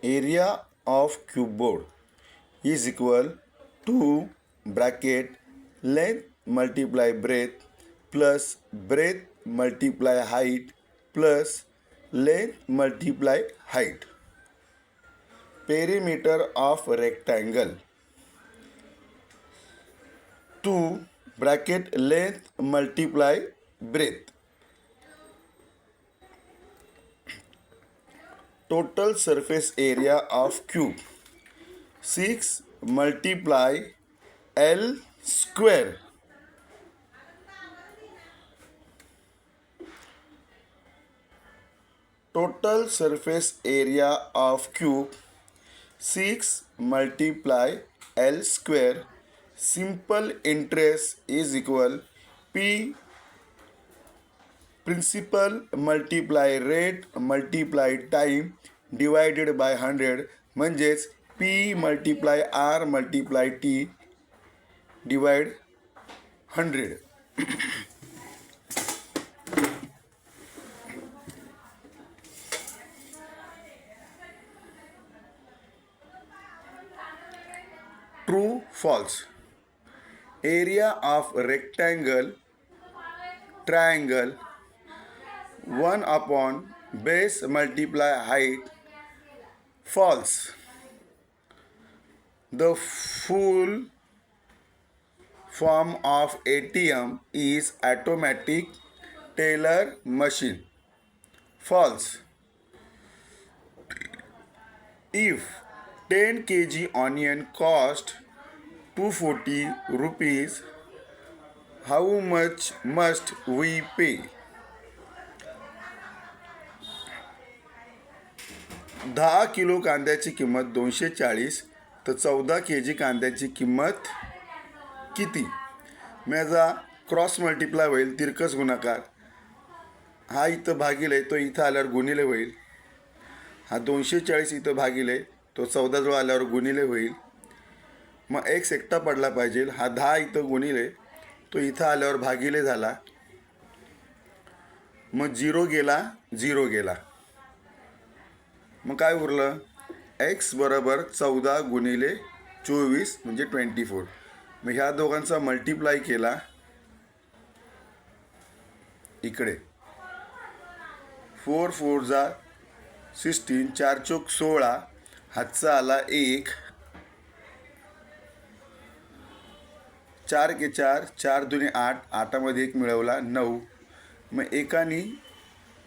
area of cube board is equal to bracket length multiply breadth plus breadth multiply height plus length multiply height. Perimeter of rectangle 2 bracket length multiply breadth. Total surface area of cube 6 multiply L square. Total surface area of cube 6 multiply L square. Simple interest is equal P principal multiply rate multiply time divided by 100 म्हणजेच P multiply R multiply T divide 100. True, false. Area of rectangle, triangle 1 upon base multiply height. False. The full form of ATM is automatic teller machine. False. If 10 kg onion cost 240 rupees, how much must we pay? 10 kilo कांद्याची किंमत 240 तर 14 kg कांद्याची किंमत किती? माझा cross multiply होईल, तिरकस गुणाकार. हा इथं भागिले तो इथं आल्यावर गुणिले होईल. हा 240 इथं भागिले तो 14 जवळ आल्यावर गुणिले होईल. मग x एकटा पडला पाहिजे. हा 10 इथं गुणिले तो इथं आल्यावर भागिले झाला. मग 0 गेला. मग काय उरलं? x बरोबर 14 गुणिले 24 म्हणजे 24. मग ह्या दोघांचा मल्टिप्लाय केला इकडे 4 4 जा 16 4 चौक 16 हातचा आला 1 4 के 4 4 दुने 8 8मध्ये 1 मिळवला 9. मग एकाने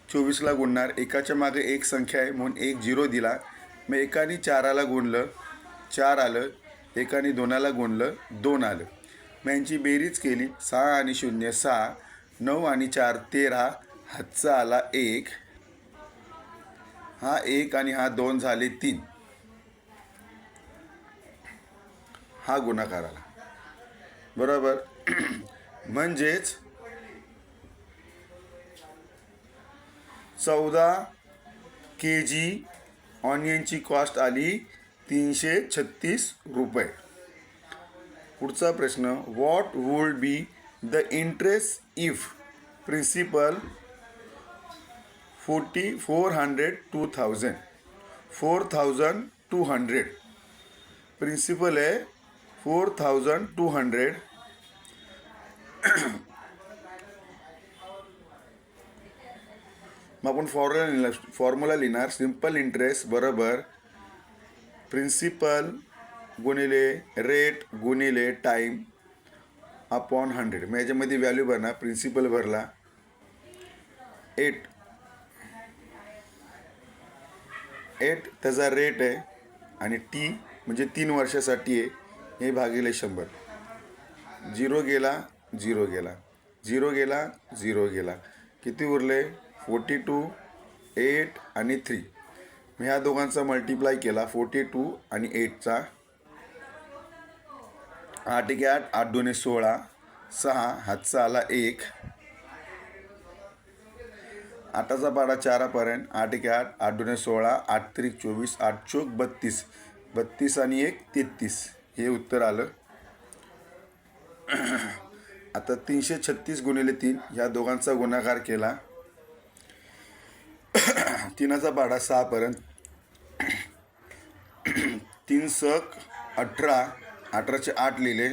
24ला गुणणार, एकाच्या मागे एक संख्या आहे म्हणून 1 0 दिला. मग एकाने 4ला गुणलं 4 आलं, एकाने 2ला गुणलं 2 आलं. मग यांची बेरीज केली 6 आणि 0 6 9 आणि 4 13 हातचा आला 1. हा 1 आणि हा 2 झाले 3. हा गुणाकार आला बरोबर. म्हणजेच 14 kg ऑनियनची कॉस्ट आली 336 रुपये. पुढचा प्रश्न, what would be the interest if principal 400 2000 4200 principal आहे 4200. मग आपण फॉर्म्युला लिहिणार. सिंपल इंटरेस्ट बरोबर प्रिन्सिपल गुणिले रेट गुणिले टाईम अपॉन 100. मग याच्यामध्ये व्हॅल्यू भरणार. प्रिन्सिपल भरला 8 त्याचा रेट आहे आणि टी म्हणजे 3 वर्षासाठी आहे. हे भागिले 100. 0 गेला 0 गेला. किती उरले? 42 8 आणि 3. मी ह्या दोघांचा मल्टिप्लाय केला 42 आणि 8चा. 8 1 8 8 2 16 6 हातचा आला 1. 8चा पाडा 4पर्यंत 8 1 8 8 2 16 8 3 24 8 चौक 32 32 आणि 1 33. हे उत्तर आलं. आता 336 गुणिले 3 ह्या दोघांचा गुणाकार केला. 3चा पाडा 6पर्यंत तीन सक 18, 18चे 8 लिहिले,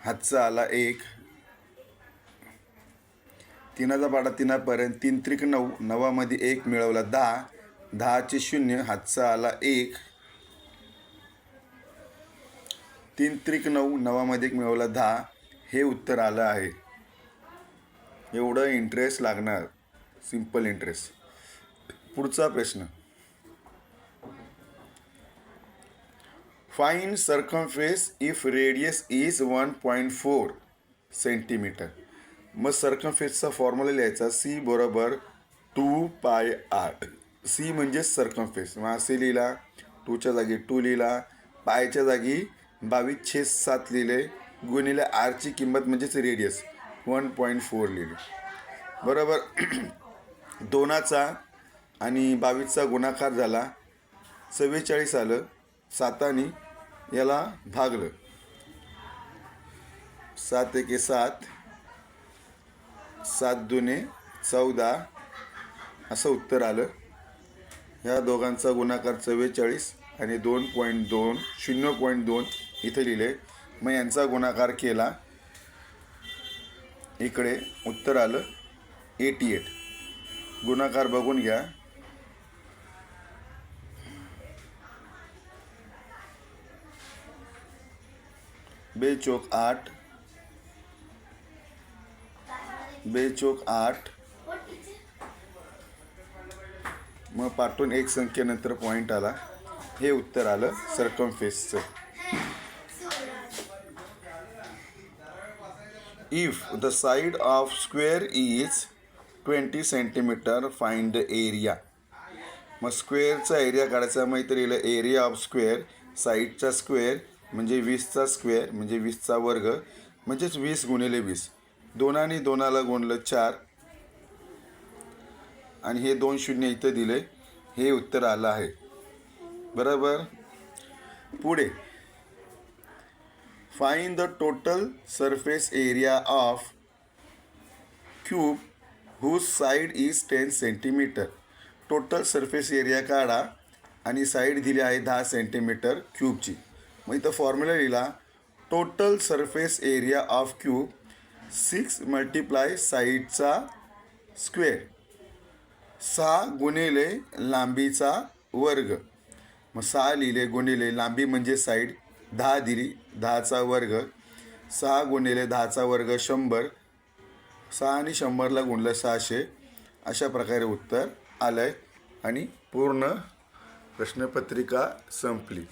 हातचा आला 1, तीनाचा पाडा तीनापर्यंत, 3 त्रिक 9, 9मध्ये 1 मिळवला 10, 10चे 0, हातचा आला 1, 3 त्रिक 9, 9मध्ये 1 मिळवला 10, हे उत्तर आलं आहे. एवढं इंटरेस्ट लागणार, सिंपल इंटरेस्ट. पुढचा प्रश्न, find circumference if radius is 1.4 centimetre. मग सर्कमफेसचा फॉर्म्युला लिहायचा, सी बरोबर 2πr. सी म्हणजे सर्कमफेस, मग असे लिहिला, 2च्या जागी 2 लिहिला, पायच्या जागी 22/7 लिहिले, गुणिले आरची किंमत म्हणजेच रेडियस 1.4 लिहिली. बरोबर. 2चा आणि 22चा गुणाकार झाला, 44 आलं. 7ने याला भागलं, 7 एके 7, 7 दुने 14, असं उत्तर आलं. ह्या दोघांचा गुणाकार 44 आणि 2.2 0.2 इथे लिहिले. मग यांचा गुणाकार केला, इकडे उत्तर आलं 88. गुणाकार बघून घ्या. 2 चौक 8, 2 चौक 8. मग पाठवून एक संख्येनंतर पॉईंट आला, हे उत्तर आलं सर्कमफेसचं. If the side of square is 20 centimetre find the area. मग स्क्वेअरचा एरिया काढायचा, माहिती राहिलं एरिया ऑफ स्क्वेअर, साईडचा स्क्वेअर म्हणजे 20चा स्क्वेअर म्हणजे 20चा वर्ग, म्हणजेच 20 गुणिले 20. 2 आणि 2ला गुणलं 4 आणि हे 2 शून्य इथं दिले, हे उत्तर आलं आहे. बरोबर. पुढे, find the total surface area of cube whose side is 10 centimetre. Total surface area काढा आणि साईड दिली आहे 10 सेंटीमीटर क्यूबची. मग इथं फॉर्म्युला लिहिला, total surface area of cube 6 multiply साईडचा स्क्वेअर, 6 गुणिले लांबीचा वर्ग. मग 6 लिहिले, गुणिले लांबी म्हणजे साईड 10 दिली, 10चा वर्ग, 6 गुणिले 10चा वर्ग 100, 6 आणि 100ला गुणलं 600. अशा प्रकारे उत्तर आलं आहे आणि पूर्ण प्रश्नपत्रिका संपली.